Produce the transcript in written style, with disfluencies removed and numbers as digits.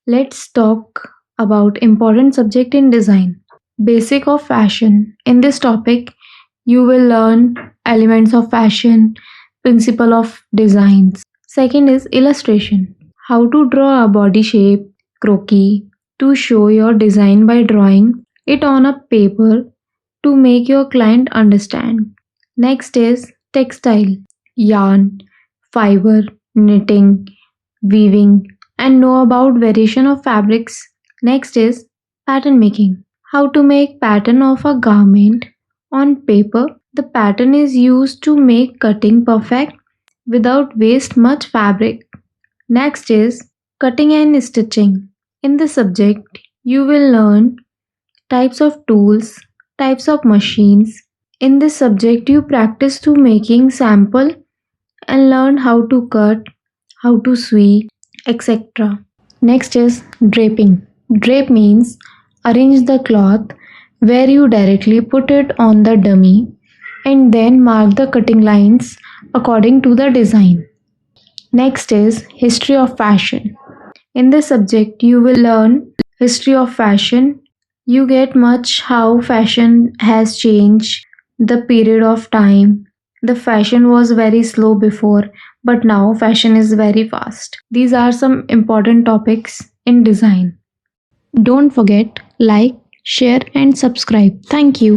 Let's talk about important subject in design. Basic of fashion. In this topic, you will learn elements of fashion, principle of designs. Second is illustration. How to draw a body shape, croquis, to show your design by drawing it on a paper to make your client understand. Next is textile, yarn, fiber, knitting, weaving, and know about variation of fabrics. Next is pattern making. How to make pattern of a garment on paper. The pattern is used to make cutting perfect without waste much fabric. Next is cutting and stitching. In this subject, you will learn types of tools, types of machines. In this subject, you practice to making sample and learn how to cut, how to sew, etc. Next is draping. Drape means arrange the cloth where you directly put it on the dummy and then mark the cutting lines according to the design. Next is history of fashion. In this subject, you will learn history of fashion. You get much how fashion has changed the period of time. The fashion was very slow before, but now fashion is very fast. These are some important topics in design. Don't forget like, share and subscribe. Thank you.